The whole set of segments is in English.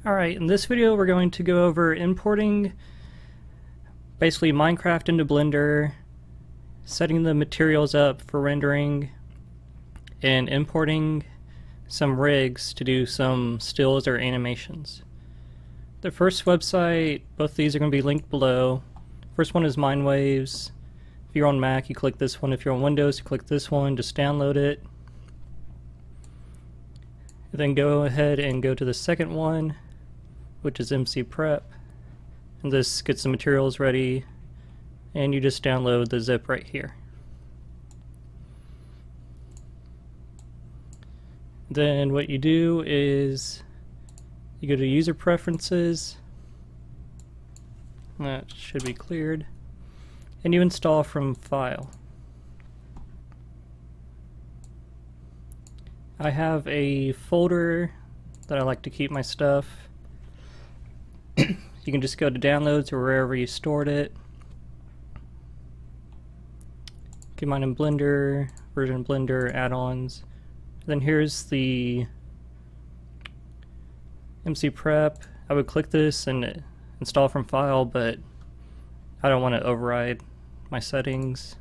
Alright, in this video we're going to go over importing basically Minecraft into Blender, setting the materials up for rendering, and importing some rigs to do some stills or animations. The first website, both of these are going to be linked below. First one is Mindwaves. If you're on Mac, you click this one. If you're on Windows, you click this one. Just download it. Then go ahead and go to the second one, which is MC Prep, and this gets the materials ready, and you just download the zip right here. Then what you do is you go to user preferences, that should be cleared, and you install from file. I have a folder that I like to keep my stuff. You can just go to downloads or wherever you stored it. Keep mine in Blender, version Blender, add-ons. Then here's the MC Prep. I would click this and install from file, but I don't want to override my settings.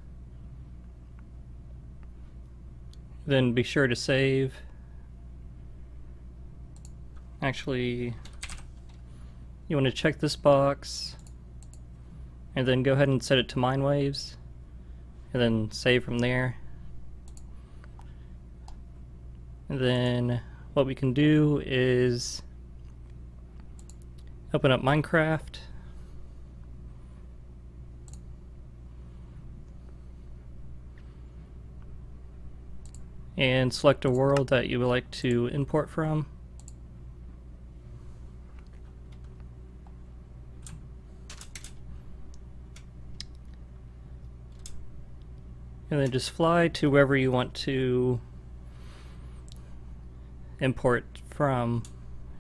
Then be sure to save. Actually, you want to check this box and then go ahead and set it to Mindwaves and then save from there. And then what we can do is open up Minecraft, and select a world that you would like to import from. And then just fly to wherever you want to import from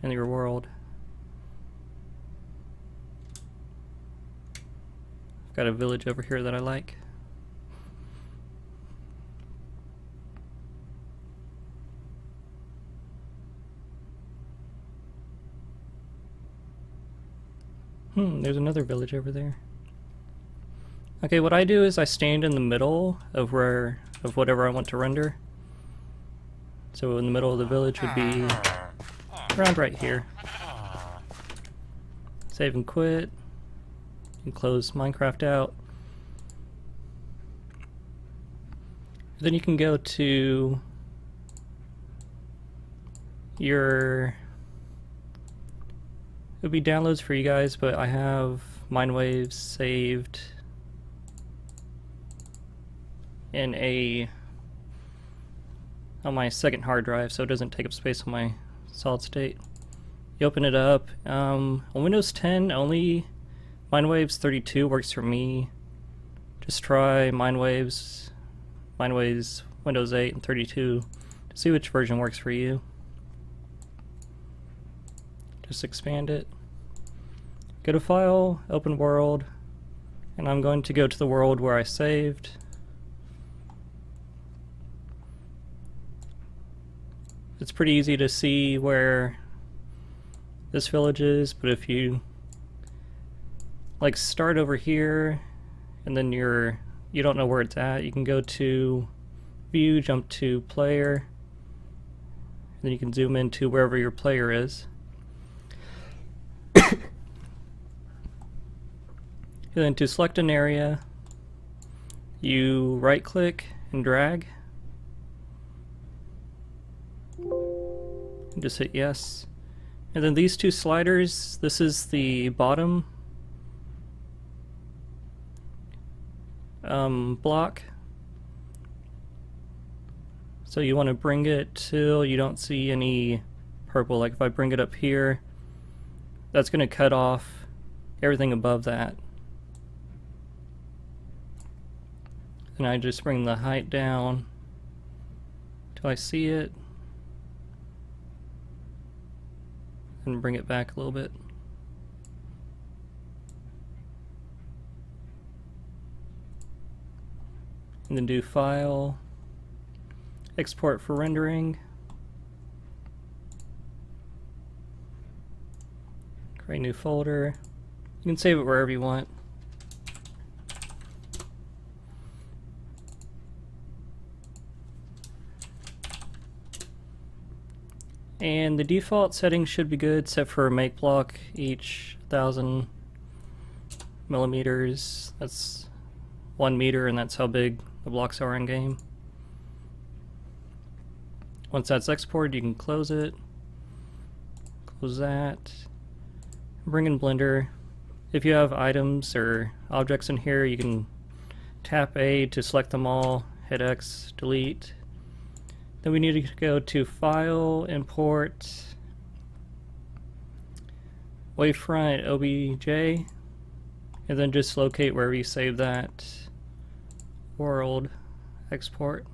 in your world. I've got a village over here that I like. There's another village over there. Okay, what I do is I stand in the middle of whatever I want to render. So in the middle of the village would be around right here. Save and quit. And close Minecraft out. Then you can go to your... it would be downloads for you guys, but I have Mindwaves saved in on my second hard drive, so it doesn't take up space on my solid state. You open it up. On Windows 10 only Mindwaves 32 works for me. Just try Mindwaves Windows 8 and 32 to see which version works for you. Just expand it. Go to File, Open World, and I'm going to go to the world where I saved. It's pretty easy to see where this village is, but if you like start over here and then you don't know where it's at, you can go to View, jump to Player, and then you can zoom into wherever your player is. And then to select an area, you right click and drag. And just hit yes. And then these two sliders, this is the bottom block. So you want to bring it till you don't see any purple. Like if I bring it up here, that's going to cut off everything above that. And I just bring the height down till I see it, and bring it back a little bit. And then do File, Export for rendering, Create a new folder. You can save it wherever you want. And the default settings should be good, except for make block each 1,000 millimeters. That's 1 meter, and that's how big the blocks are in game. Once that's exported, you can close it. Close that. Bring in Blender. If you have items or objects in here, you can tap A to select them all, hit X, delete. Then we need to go to File, Import, Wavefront OBJ, and then just locate wherever you save that world, export.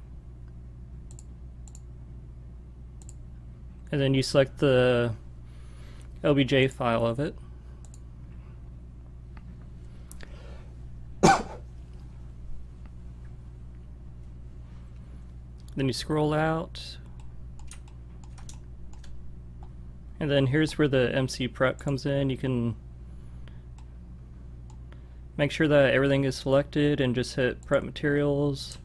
And then you select the OBJ file of it. Then you scroll out, and then here's where the MC prep comes in. You can make sure that everything is selected and just hit prep materials,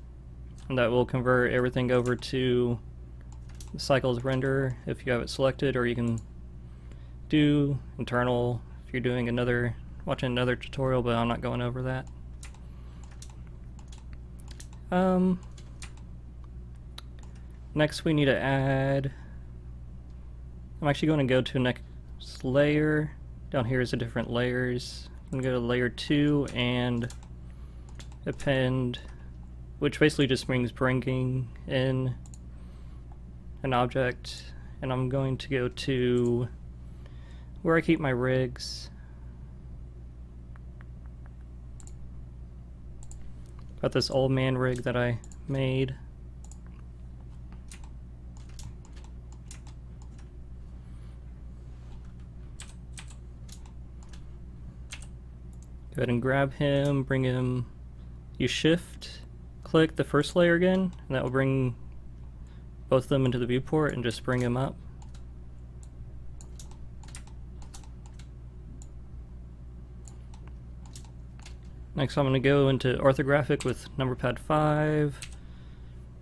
and that will convert everything over to the cycles render if you have it selected, or you can do internal if you're doing watching another tutorial, but I'm not going over that. Next we need to add, I'm actually going to go to next layer. Down here is the different layers. I'm going to go to layer 2 and append, which basically just means bringing in an object. And I'm going to go to where I keep my rigs. Got this old man rig that I made. Go ahead and grab him, bring him, you shift, click the first layer again, and that will bring both of them into the viewport and just bring him up. Next I'm going to go into orthographic with number pad 5,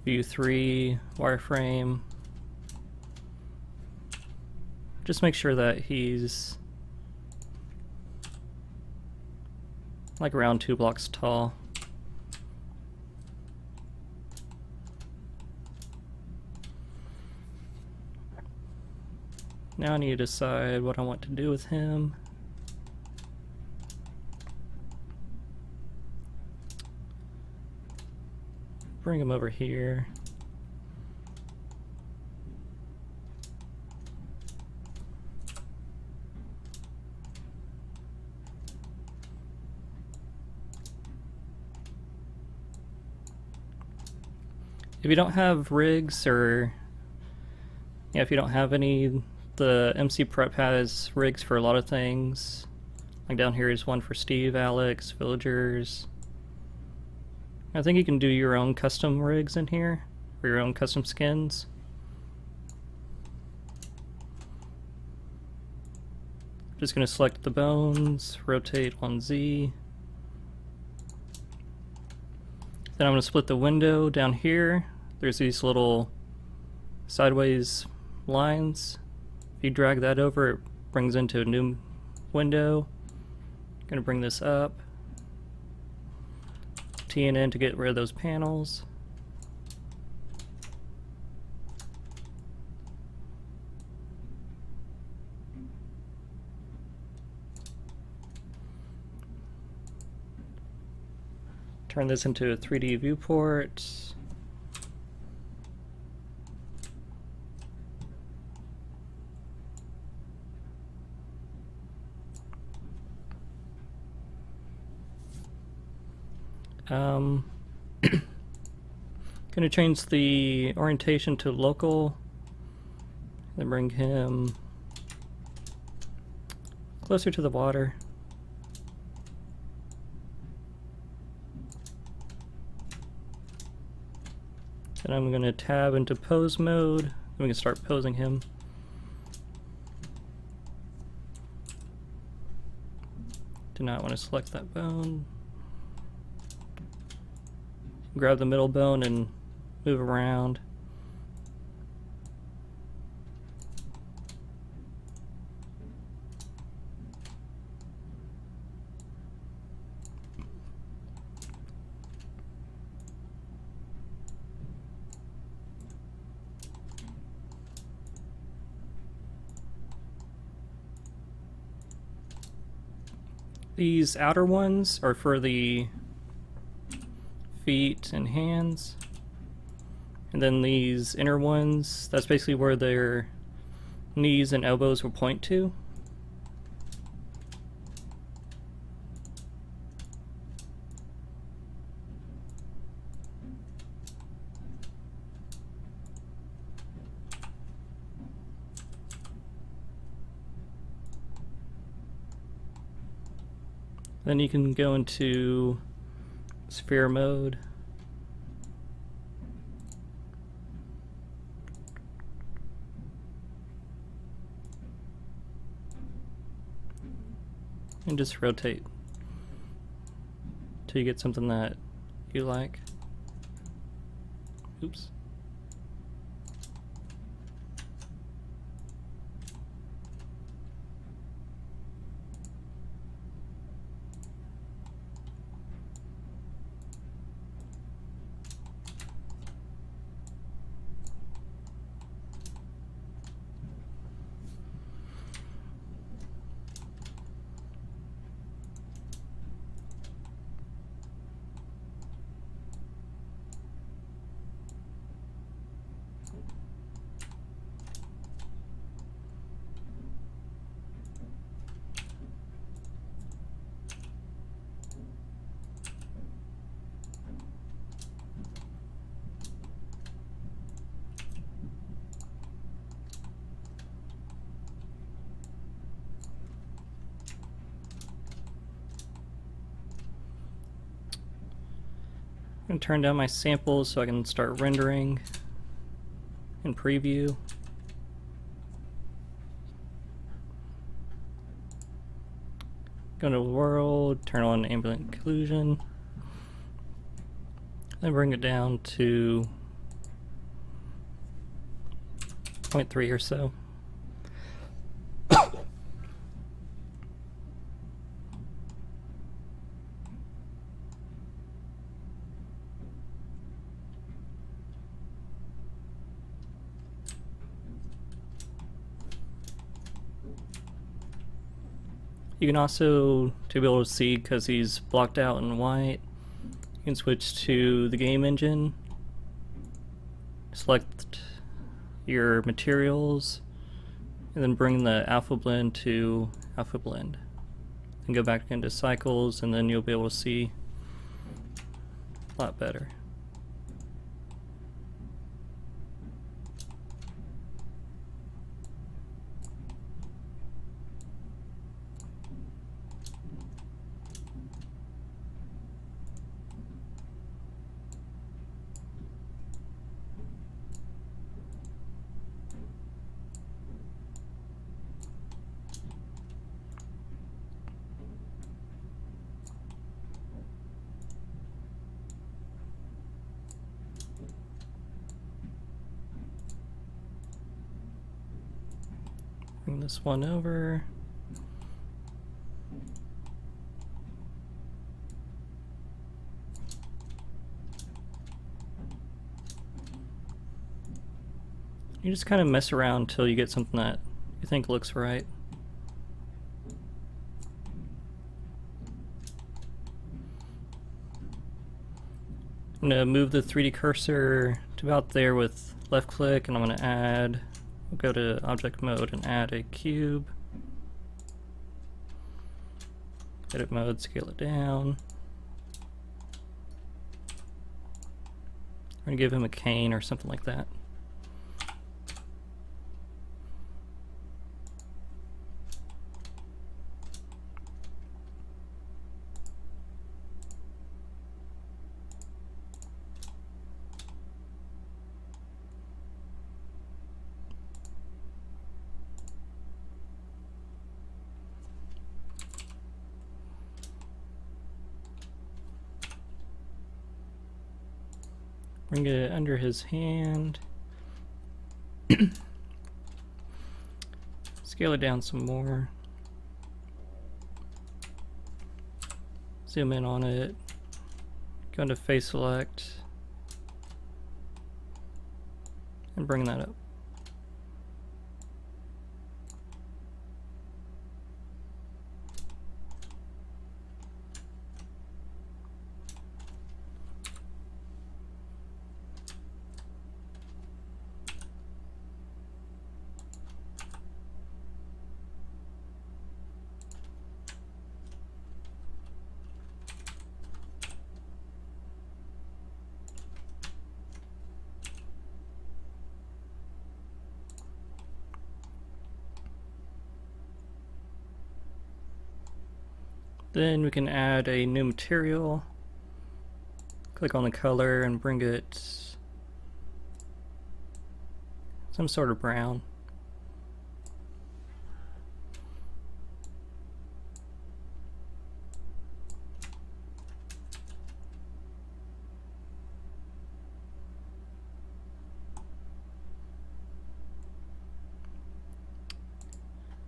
view 3, wireframe. Just make sure that he's like around 2 blocks tall. Now I need to decide what I want to do with him. Bring him over here. If you don't have rigs, or if you don't have any, the MC Prep has rigs for a lot of things. Like down here is one for Steve, Alex, villagers. I think you can do your own custom rigs in here, or your own custom skins. Just going to select the bones, rotate on Z. Then I'm going to split the window down here. There's these little sideways lines. If you drag that over, it brings into a new window. I'm going to bring this up. T and N to get rid of those panels. Turn this into a 3D viewport. Gonna change the orientation to local, then bring him closer to the water. Then I'm gonna tab into pose mode, and we can start posing him. Do not want to select that bone. Grab the middle bone and move around. These outer ones are for the feet and hands, and then these inner ones, that's basically where their knees and elbows will point to. Then you can go into sphere mode. And just rotate till you get something that you like. Oops. I'm going to turn down my samples so I can start rendering in preview. Go to world, turn on ambient occlusion, then bring it down to 0.3 or so. You can also, to be able to see, because he's blocked out in white, you can switch to the game engine, select your materials, and then bring the alpha blend to alpha blend. And go back into cycles, and then you'll be able to see a lot better. Bring this one over. You just kind of mess around until you get something that you think looks right. I'm going to move the 3D cursor to about there with left click, and I'm going to add, we'll go to object mode and add a cube. Edit mode, scale it down. I'm going to give him a cane or something like that. Bring it under his hand. Scale it down some more. Zoom in on it. Go into face select. And bring that up. Then we can add a new material. Click on the color and bring it some sort of brown.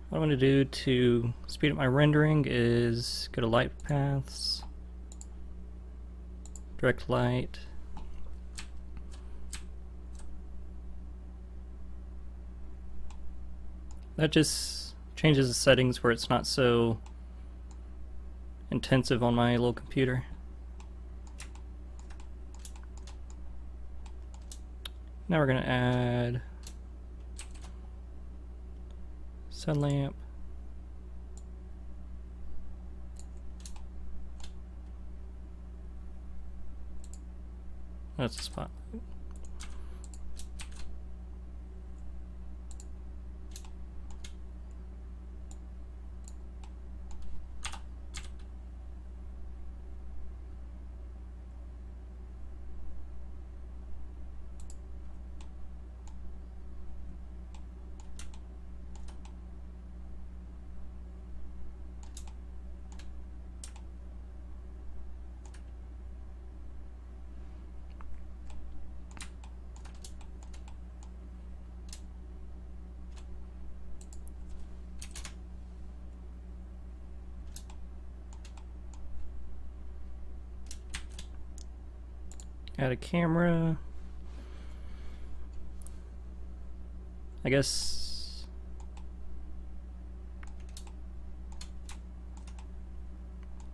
What I'm going to do to speed up my rendering is go to Light Paths, Direct Light, that just changes the settings where it's not so intensive on my little computer. Now we're going to add sun lamp. That's a spotlight. Add a camera. I guess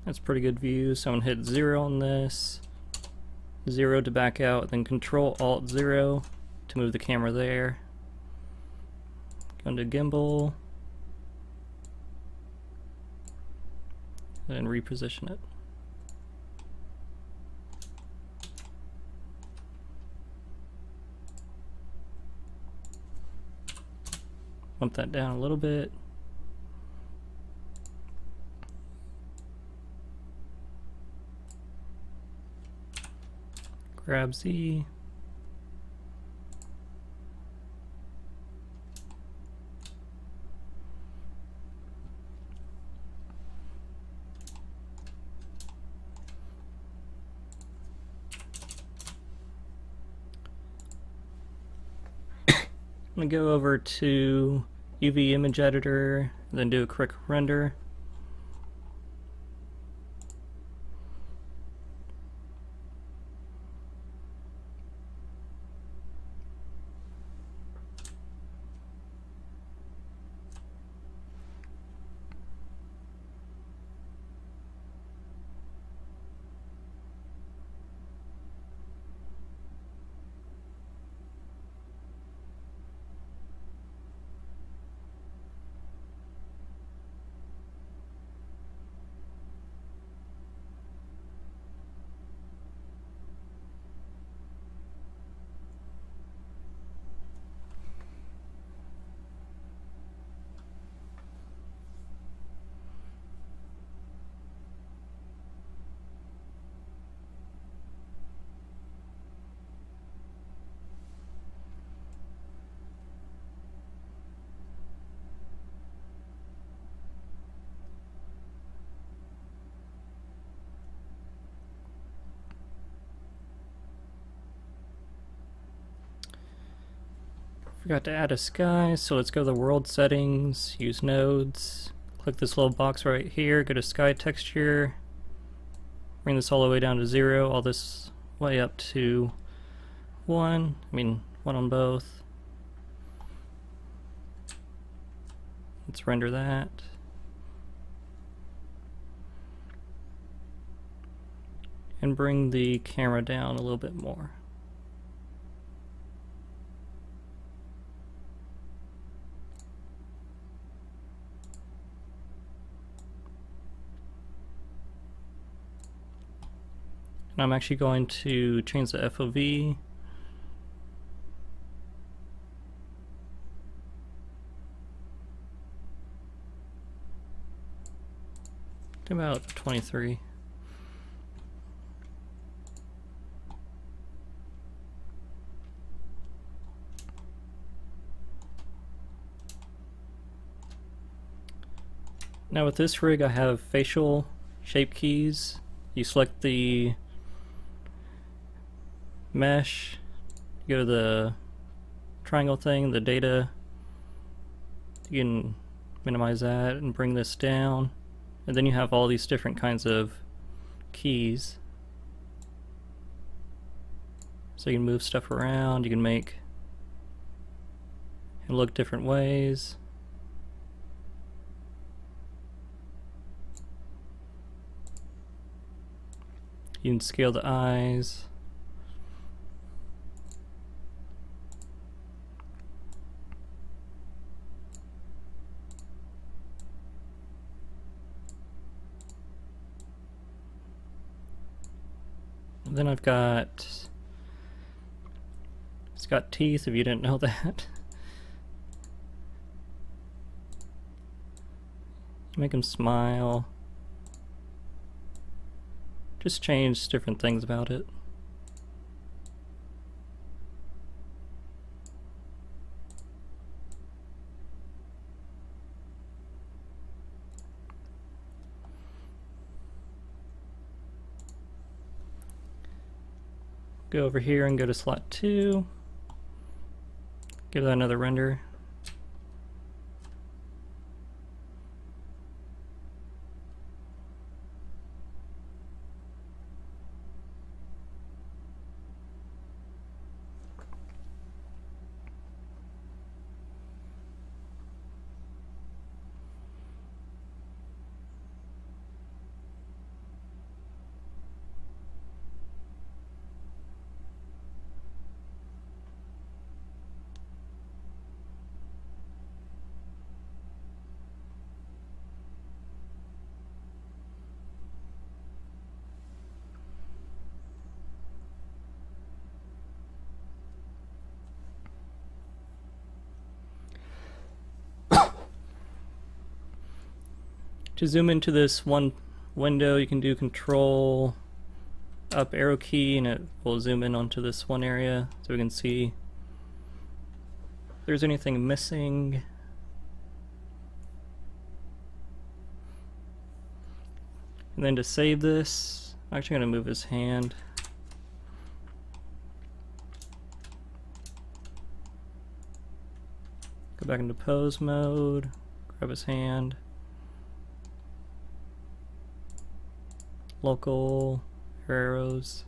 that's pretty good view. So I'm gonna hit 0 on this, 0 to back out, then Control Alt 0 to move the camera there. Go into gimbal and reposition it. Bump that down a little bit. Grab Z. I'm going to go over to UV image editor, then do a quick render. Forgot to add a sky, so let's go to the world settings, use nodes, click this little box right here, go to sky texture, bring this all the way down to 0, all this way up to 1, one on both. Let's render that. And bring the camera down a little bit more. And I'm actually going to change the FOV. To about 23. Now with this rig I have facial shape keys. You select the mesh, you go to the triangle thing, the data, you can minimize that and bring this down, and then you have all these different kinds of keys. So you can move stuff around, you can make it look different ways. You can scale the eyes. And then I've got, it's got teeth if you didn't know that. Make him smile. Just change different things about it. Go over here and go to slot 2. Give that another render. To zoom into this one window, you can do Control up arrow key and it will zoom in onto this one area so we can see if there's anything missing. And then to save this, I'm actually going to move his hand. Go back into pose mode, grab his hand. Local arrows.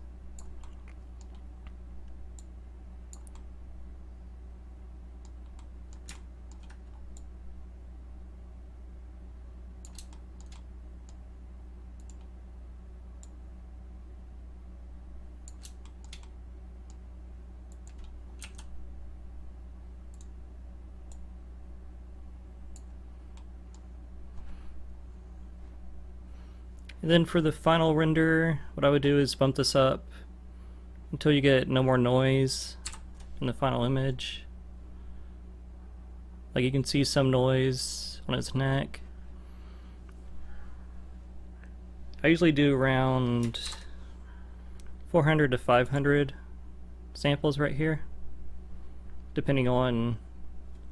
And then for the final render, what I would do is bump this up until you get no more noise in the final image. Like you can see some noise on its neck. I usually do around 400 to 500 samples right here, depending on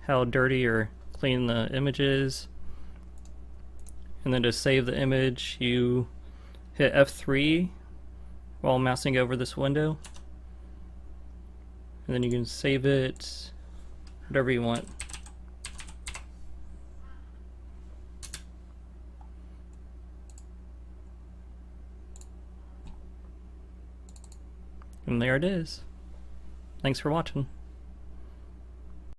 how dirty or clean the image is. And then to save the image, you hit F3 while mousing over this window. And then you can save it whatever you want. And there it is. Thanks for watching.